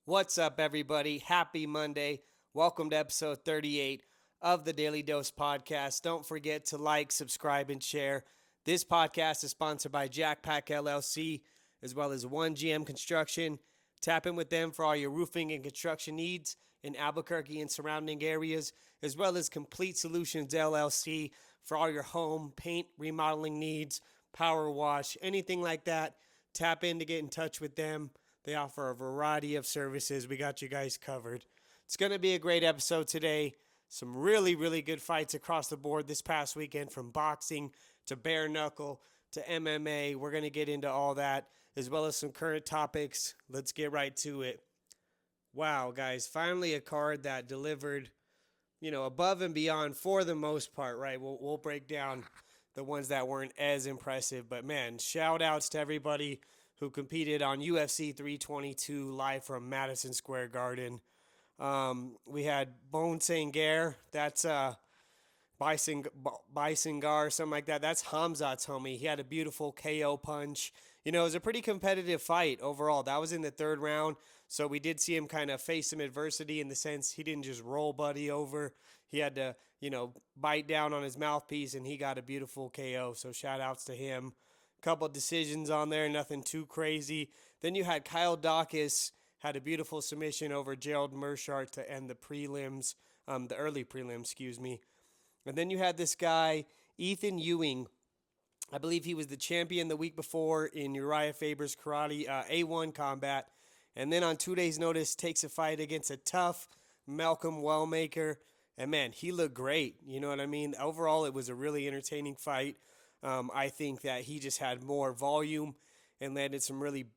What's up, everybody? Happy Monday. Welcome to episode 38 of the Daily Dose podcast. Don't forget to like, subscribe, and share. This podcast is sponsored by Jackpack LLC as well as 1GM Construction. Tap in with them for all your roofing and construction needs in Albuquerque and surrounding areas, as well as Complete Solutions LLC for all your home, paint, remodeling needs, power wash, anything like that. Tap in to get in touch with them. They offer a variety of services. We got you guys covered. It's going to be a great episode today. Some really, really good fights across the board this past weekend, from boxing to bare knuckle to MMA. We're going to get into all that, as well as some current topics. Let's get right to it. Wow, guys, finally a card that delivered, above and beyond for the most part, right? We'll break down the ones that weren't as impressive. But, man, shout outs to everybody who competed on UFC 322 live from Madison Square Garden. We had Bone Sangaré, that's Bisengar, something like that. That's Hamzat's homie. He had a beautiful KO punch. It was a pretty competitive fight overall. That was in the third round, so we did see him kind of face some adversity in the sense he didn't just roll Buddy over. He had to, bite down on his mouthpiece, and he got a beautiful KO, so shout outs to him. Couple decisions on there, nothing too crazy. Then you had Kyle Dawkins, had a beautiful submission over Gerald Meerschaert to end the prelims, the early prelims, excuse me. And then you had this guy, Ethan Ewing. I believe he was the champion the week before in Uriah Faber's karate A1 combat. And then on 2 days' notice, takes a fight against a tough Malcolm Wellmaker. And man, he looked great. You know what I mean? Overall, it was a really entertaining fight. I think that he just had more volume and landed some really,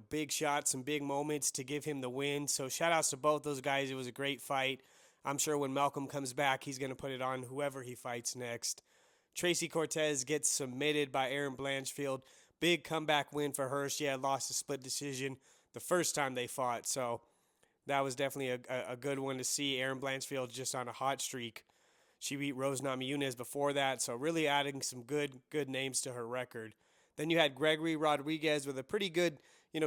big shots, some big moments to give him the win. So shout outs to both those guys. It was a great fight. I'm sure when Malcolm comes back, he's going to put it on whoever he fights next. Tracy Cortez gets submitted by Erin Blanchfield. Big comeback win for her. She had lost a split decision the first time they fought. So that was definitely a good one to see. Erin Blanchfield just on a hot streak. She beat Rose Namajunas before that, so really adding some good names to her record. Then you had Gregory Rodriguez with a pretty good,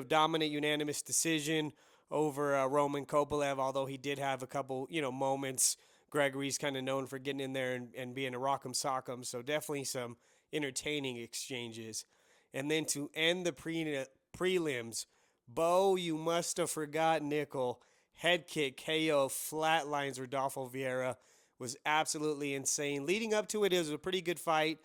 dominant unanimous decision over Roman Kopelev, although he did have a couple, moments. Gregory's kind of known for getting in there and being a rock'em sock'em, so definitely some entertaining exchanges. And then to end the prelims, Bo, you must have forgot nickel. Head kick, KO, flatlines Rodolfo Vieira. Was absolutely insane. Leading up to it, it was a pretty good fight.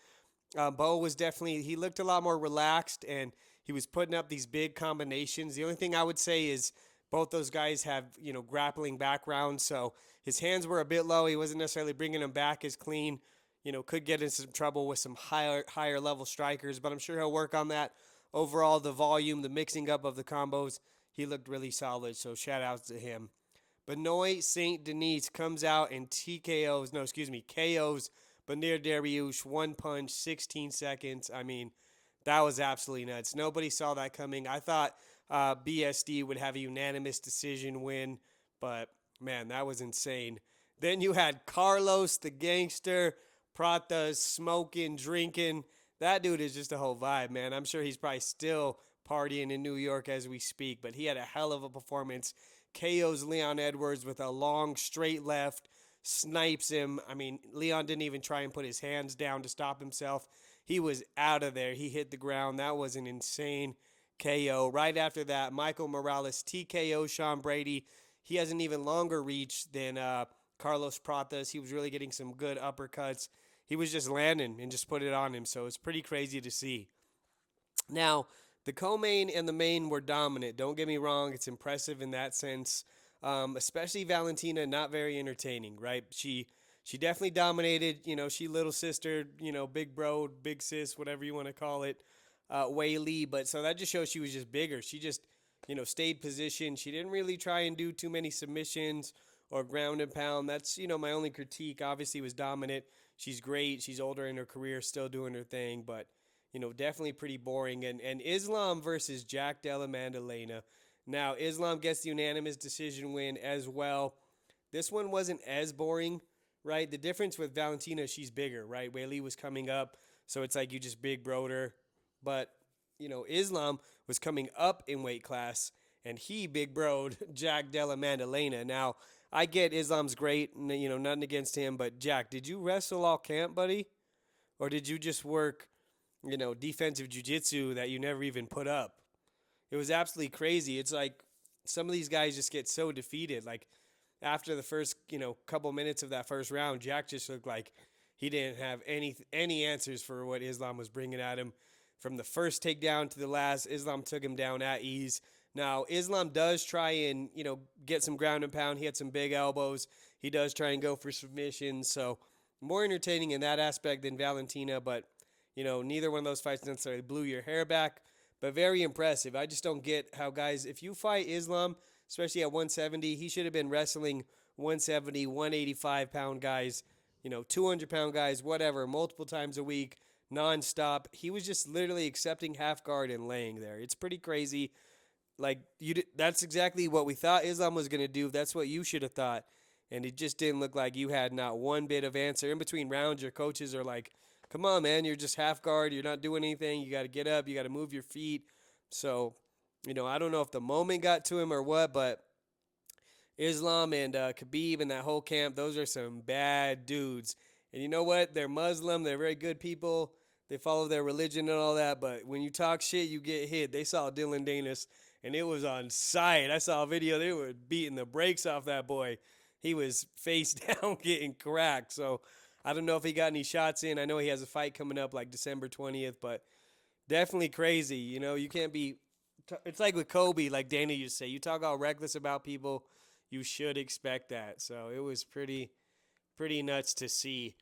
Bo was he looked a lot more relaxed, and he was putting up these big combinations. The only thing I would say is both those guys have, grappling backgrounds, so his hands were a bit low. He wasn't necessarily bringing them back as clean. Could get into some trouble with some higher level strikers, but I'm sure he'll work on that. Overall, the volume, the mixing up of the combos, he looked really solid, so shout outs to him. Benoit St. Denis comes out and KOs Benir Dariush, one punch, 16 seconds. I mean, that was absolutely nuts. Nobody saw that coming. I thought BSD would have a unanimous decision win, but man, that was insane. Then you had Carlos the Gangster, Pratas, smoking, drinking. That dude is just a whole vibe, man. I'm sure he's probably still partying in New York as we speak, but he had a hell of a performance. KO's Leon Edwards with a long straight left, snipes him. I mean, Leon didn't even try and put his hands down to stop himself. He was out of there. He hit the ground. That was an insane KO. Right after that, Michael Morales TKO Sean Brady. He has an even longer reach than Carlos Pratas. He was really getting some good uppercuts. He was just landing and just put it on him. So it's pretty crazy to see. Now, the co-main and the main were dominant. Don't get me wrong. It's impressive in that sense. Especially Valentina, not very entertaining, right? She definitely dominated. She little sister, big bro, big sis, whatever you want to call it, Wei Li. But so that just shows she was just bigger. She just, stayed positioned. She didn't really try and do too many submissions or ground and pound. That's, my only critique. Obviously was dominant. She's great. She's older in her career, still doing her thing, but definitely pretty boring. And Islam versus Jack Della Maddalena. Now, Islam gets the unanimous decision win as well. This one wasn't as boring, right? The difference with Valentina, she's bigger, right? Wei Li was coming up, so it's like you just big broed her. But, Islam was coming up in weight class, and he big broed Jack Della Maddalena. Now, I get Islam's great, nothing against him, but Jack, did you wrestle all camp, buddy? Or did you just work, defensive jiu-jitsu that you never even put up? It was absolutely crazy. It's like some of these guys just get so defeated. Like after the first, couple minutes of that first round, Jack just looked like he didn't have any answers for what Islam was bringing at him. From the first takedown to the last, Islam took him down at ease. Now, Islam does try and, get some ground and pound. He had some big elbows. He does try and go for submissions. So, more entertaining in that aspect than Valentina, but, neither one of those fights necessarily blew your hair back, but very impressive. I just don't get how guys, if you fight Islam, especially at 170, he should have been wrestling 170, 185-pound guys, 200-pound guys, whatever, multiple times a week, nonstop. He was just literally accepting half guard and laying there. It's pretty crazy. Like that's exactly what we thought Islam was going to do. That's what you should have thought. And it just didn't look like you had not one bit of answer. In between rounds, your coaches are like, come on, man, you're just half guard. You're not doing anything. You got to get up. You got to move your feet. So, I don't know if the moment got to him or what, but Islam and Khabib and that whole camp, those are some bad dudes. And you know what? They're Muslim. They're very good people. They follow their religion and all that. But when you talk shit, you get hit. They saw Dillon Danis, and it was on sight. I saw a video. They were beating the brakes off that boy. He was face down getting cracked. So I don't know if he got any shots in. I know he has a fight coming up like December 20th, but definitely crazy. You can't be – it's like with Kobe, like Danny used to say. You talk all reckless about people, you should expect that. So it was pretty nuts to see.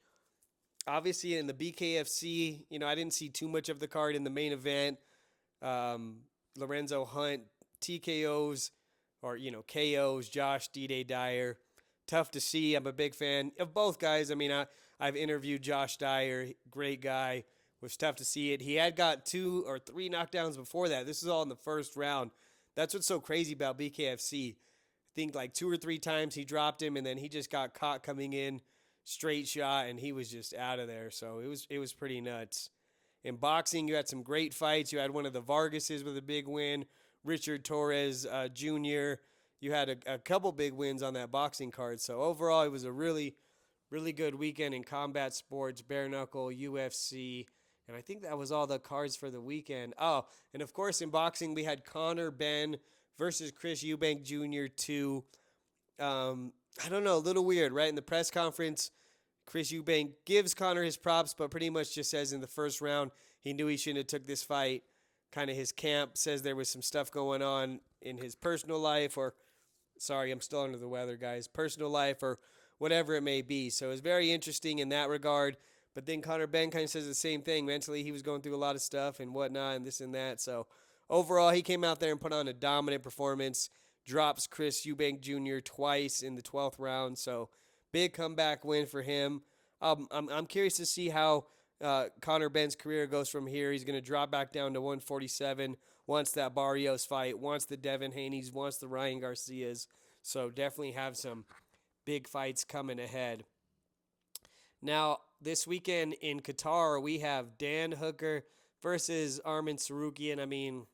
Obviously, in the BKFC, I didn't see too much of the card in the main event. Lorenzo Hunt, TKOs, or, KOs, Josh D-Day Dyer. Tough to see. I'm a big fan of both guys. I mean, I've interviewed Josh Dyer, great guy. It was tough to see it. He had got 2 or 3 knockdowns before that. This is all in the first round. That's what's so crazy about BKFC. I think like 2 or 3 times he dropped him, and then he just got caught coming in, straight shot, and he was just out of there. So it was pretty nuts. In boxing, you had some great fights. You had one of the Vargases with a big win, Richard Torres Jr. You had a couple big wins on that boxing card. So overall, it was a really, really good weekend in combat sports, bare knuckle, UFC, and I think that was all the cards for the weekend. Oh, and of course in boxing, we had Conor Benn versus Chris Eubank Jr. 2. I don't know, a little weird, right? In the press conference, Chris Eubank gives Conor his props, but pretty much just says in the first round he knew he shouldn't have took this fight. Kind of his camp says there was some stuff going on in his personal life, or sorry, I'm still under the weather, guys, personal life or whatever it may be. So it's very interesting in that regard. But then Conor Benn kind of says the same thing. Mentally, he was going through a lot of stuff and whatnot and this and that. So overall, he came out there and put on a dominant performance. Drops Chris Eubank Jr. twice in the 12th round. So big comeback win for him. I'm curious to see how Conor Benn's career goes from here. He's going to drop back down to 147. Wants that Barrios fight. Wants the Devin Haney's. Wants the Ryan Garcias. So definitely have some big fights coming ahead. Now, this weekend in Qatar, we have Dan Hooker versus Arman Tsarukyan. I mean,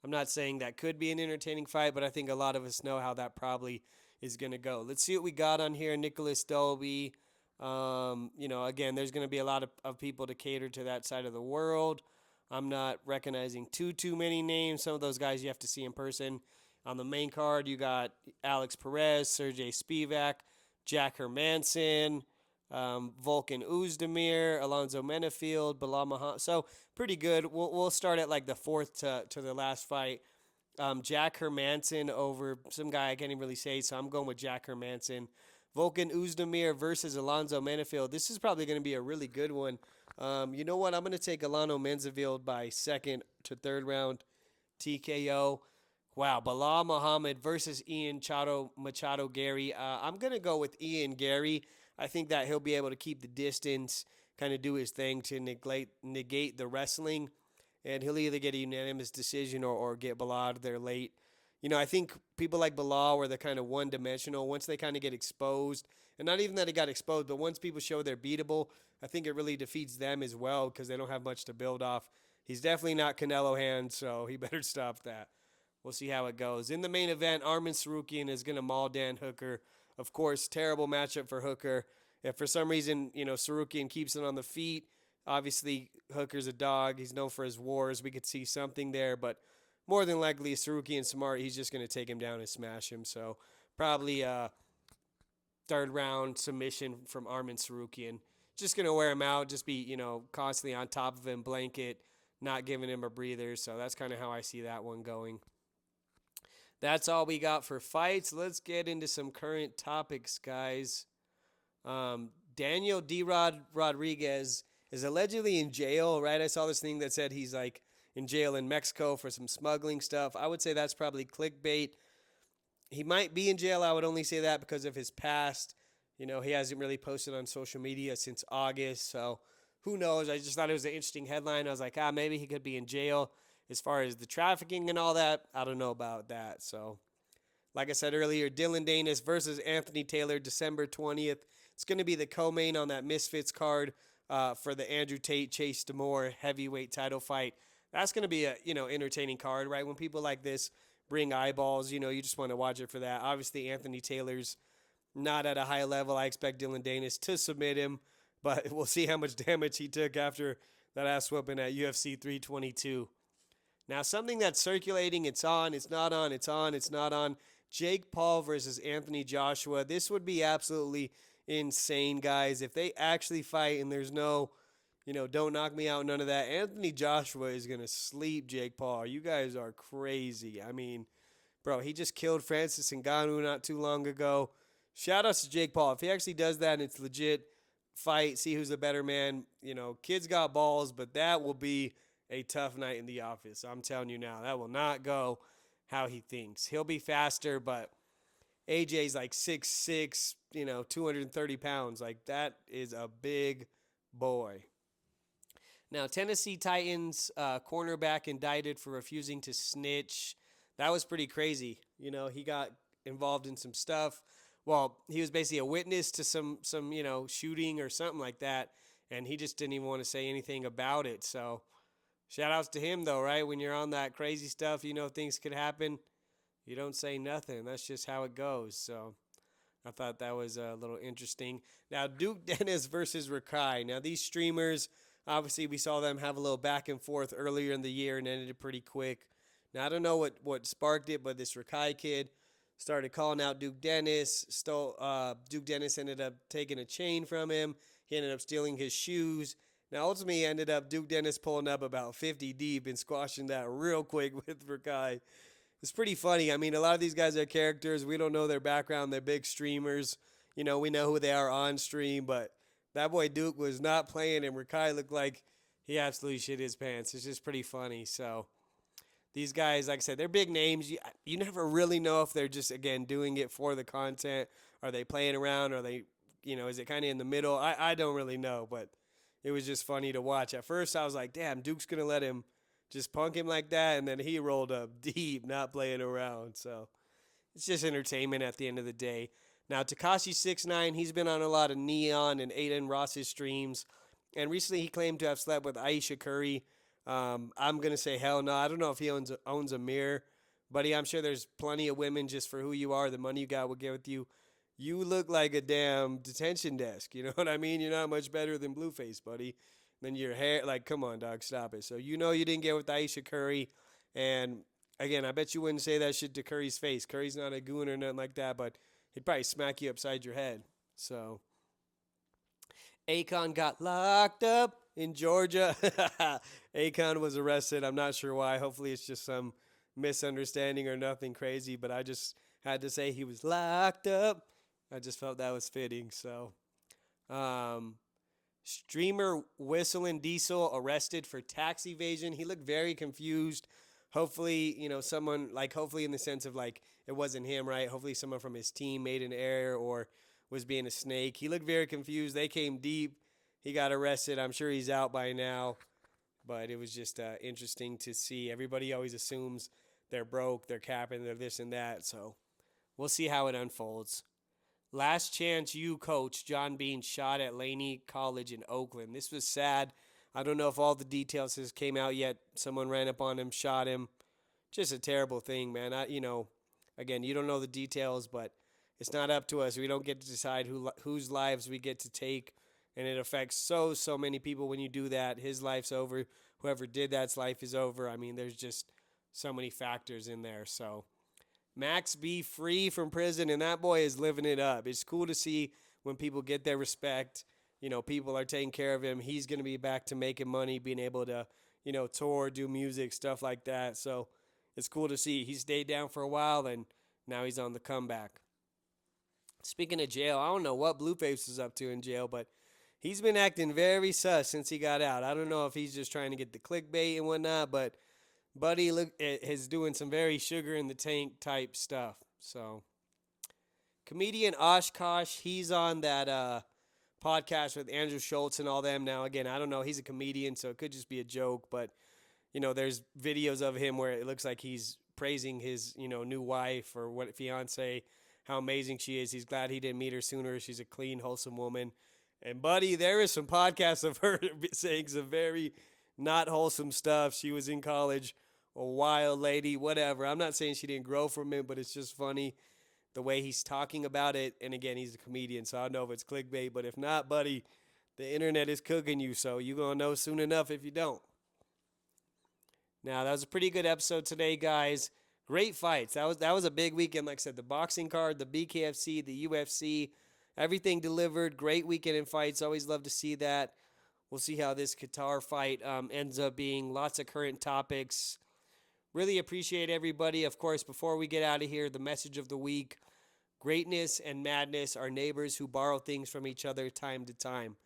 I'm not saying that could be an entertaining fight, but I think a lot of us know how that probably is going to go. Let's see what we got on here. Nicholas Dolby. Again, there's going to be a lot of people to cater to that side of the world. I'm not recognizing too many names. Some of those guys you have to see in person. On the main card, you got Alex Perez, Sergey Spivak, Jack Hermanson, Volkan Oezdemir, Alonzo Menafield, Bilal Muhammad. So pretty good. We'll start at like the 4th to the last fight. Jack Hermanson over some guy I can't even really say, so I'm going with Jack Hermanson. Volkan Oezdemir versus Alonzo Menafield. This is probably going to be a really good one. You know what? I'm going to take Alonzo Menafield by 2nd to 3rd round TKO. Wow, Bilal Muhammad versus Ian Machado Gary. I'm going to go with Ian Gary. I think that he'll be able to keep the distance, kind of do his thing to negate the wrestling, and he'll either get a unanimous decision or get Bilal out of there late. I think people like Bilal were the kind of one-dimensional. Once they kind of get exposed, and not even that it got exposed, but once people show they're beatable, I think it really defeats them as well because they don't have much to build off. He's definitely not Canelo hands, so he better stop that. We'll see how it goes. In the main event, Arman Tsarukyan is going to maul Dan Hooker. Of course, terrible matchup for Hooker. If for some reason, Tsarukyan keeps it on the feet, obviously Hooker's a dog. He's known for his wars. We could see something there, but more than likely, Tsarukyan smart. He's just going to take him down and smash him. So probably third round submission from Arman Tsarukyan. Just going to wear him out, just be, constantly on top of him, blanket, not giving him a breather. So that's kind of how I see that one going. That's all we got for fights. Let's get into some current topics, guys. Daniel D-Rod Rodriguez is allegedly in jail, right? I saw this thing that said he's like in jail in Mexico for some smuggling stuff. I would say that's probably clickbait. He might be in jail. I would only say that because of his past. He hasn't really posted on social media since August, so who knows? I just thought it was an interesting headline. I was like, maybe he could be in jail. As far as the trafficking and all that, I don't know about that. So, like I said earlier, Dillon Danis versus Anthony Taylor, December 20th. It's going to be the co-main on that Misfits card for the Andrew Tate, Chase Demore heavyweight title fight. That's going to be a entertaining card, right? When people like this bring eyeballs, you just want to watch it for that. Obviously, Anthony Taylor's not at a high level. I expect Dillon Danis to submit him, but we'll see how much damage he took after that ass whooping at UFC 322. Now, something that's circulating, it's on, it's not on, it's on, it's not on. Jake Paul versus Anthony Joshua. This would be absolutely insane, guys. If they actually fight and there's no, don't knock me out, none of that. Anthony Joshua is going to sleep Jake Paul. You guys are crazy. I mean, bro, he just killed Francis Ngannou not too long ago. Shout out to Jake Paul. If he actually does that and it's legit, fight, see who's the better man. Kids got balls, but that will be a tough night in the office. I'm telling you now, that will not go how he thinks. He'll be faster, but AJ's like 6'6", 230 pounds. Like, that is a big boy. Now, Tennessee Titans cornerback indicted for refusing to snitch. That was pretty crazy. He got involved in some stuff. Well, he was basically a witness to some shooting or something like that, and he just didn't even want to say anything about it. So, shout outs to him, though, right? When you're on that crazy stuff, things could happen. You don't say nothing. That's just how it goes. So I thought that was a little interesting. Now, Duke Dennis versus Rkai. Now, these streamers, obviously, we saw them have a little back and forth earlier in the year and ended it pretty quick. Now, I don't know what sparked it, but this Rkai kid started calling out Duke Dennis. Duke Dennis ended up taking a chain from him. He ended up stealing his shoes. Now, ultimately, ended up Duke Dennis pulling up about 50 deep and squashing that real quick with Rkai. It's pretty funny. I mean, a lot of these guys are characters. We don't know their background. They're big streamers. We know who they are on stream, but that boy Duke was not playing, and Rkai looked like he absolutely shit his pants. It's just pretty funny. So these guys, like I said, they're big names. You never really know if they're just, again, doing it for the content. Are they playing around? Are they, is it kind of in the middle? I don't really know, but it was just funny to watch. At first, I was like, damn, Duke's going to let him just punk him like that, and then he rolled up deep, not playing around. So it's just entertainment at the end of the day. Now, Tekashi69, he's been on a lot of Neon and Aiden Ross's streams, and recently he claimed to have slept with Ayesha Curry. I'm going to say hell no. I don't know if he owns a mirror, buddy. I'm sure there's plenty of women just for who you are, the money you got will get with you. You look like a damn detention desk. You know what I mean? You're not much better than Blueface, buddy. Then your hair, like, come on, dog, stop it. So you didn't get with Ayesha Curry. And, again, I bet you wouldn't say that shit to Curry's face. Curry's not a goon or nothing like that, but he'd probably smack you upside your head. So Akon got locked up in Georgia. Akon was arrested. I'm not sure why. Hopefully it's just some misunderstanding or nothing crazy, but I just had to say he was locked up. I just felt that was fitting. So, streamer WhistlinDiesel arrested for tax evasion. He looked very confused. Hopefully, someone, like, hopefully in the sense of, like, it wasn't him, right? Hopefully someone from his team made an error or was being a snake. He looked very confused. They came deep. He got arrested. I'm sure he's out by now. But it was just interesting to see. Everybody always assumes they're broke, they're capping, they're this and that. So we'll see how it unfolds. Last Chance U coach John Bean shot at Laney College in Oakland. This was sad. I don't know if all the details has came out yet. Someone ran up on him, shot him. just a terrible thing, man. Again, you don't know the details, but it's not up to us. We don't get to decide whose lives we get to take, and it affects so many people when you do that. His life's over. Whoever did that's life is over. I mean, there's just so many factors in there. So Max be free from prison, and that boy is living it up. It's cool to see when people get their respect. People are taking care of him. He's going to be back to making money, being able to, tour, do music, stuff like that. So it's cool to see. He stayed down for a while, and now he's on the comeback. Speaking of jail, I don't know what Blueface is up to in jail, but he's been acting very sus since he got out. I don't know if he's just trying to get the clickbait and whatnot, but Buddy is doing some very sugar in the tank type stuff. So, comedian Oshkosh, he's on that podcast with Andrew Schultz and all them. Now, again, I don't know. He's a comedian, so it could just be a joke, but there's videos of him where it looks like he's praising his new wife or what fiance, how amazing she is. He's glad he didn't meet her sooner. She's a clean, wholesome woman. And Buddy, there is some podcasts of her saying some very not wholesome stuff. She was in college, a wild lady, whatever. I'm not saying she didn't grow from it, but it's just funny the way he's talking about it. And again, he's a comedian, so I don't know if it's clickbait, but if not, Buddy, the internet is cooking you, so you're going to know soon enough if you don't. Now, that was a pretty good episode today, guys. Great fights. That was a big weekend. Like I said, the boxing card, the BKFC, the UFC, everything delivered. Great weekend in fights. Always love to see that. We'll see how this Qatar fight ends up being. Lots of current topics. Really appreciate everybody. Of course, before we get out of here, the message of the week. Greatness and madness are neighbors who borrow things from each other time to time.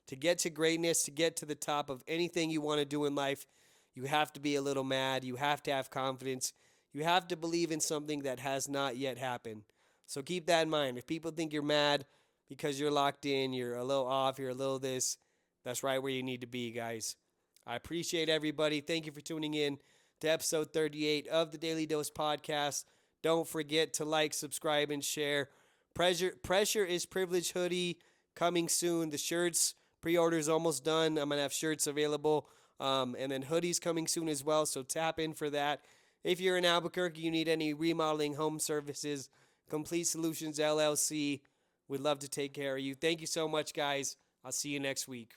To get to greatness, to get to the top of anything you want to do in life, you have to be a little mad. You have to have confidence. You have to believe in something that has not yet happened. So keep that in mind. If people think you're mad because you're locked in, you're a little off, you're a little this, that's right where you need to be, guys. I appreciate everybody. Thank you for tuning in to episode 38 of the Daily Dose Podcast. Don't forget to like, subscribe, and share. Pressure is Privilege hoodie coming soon. The shirts pre-order is almost done. I'm going to have shirts available. And then hoodies coming soon as well, so tap in for that. If you're in Albuquerque, you need any remodeling, home services, Complete Solutions LLC. We'd love to take care of you. Thank you so much, guys. I'll see you next week.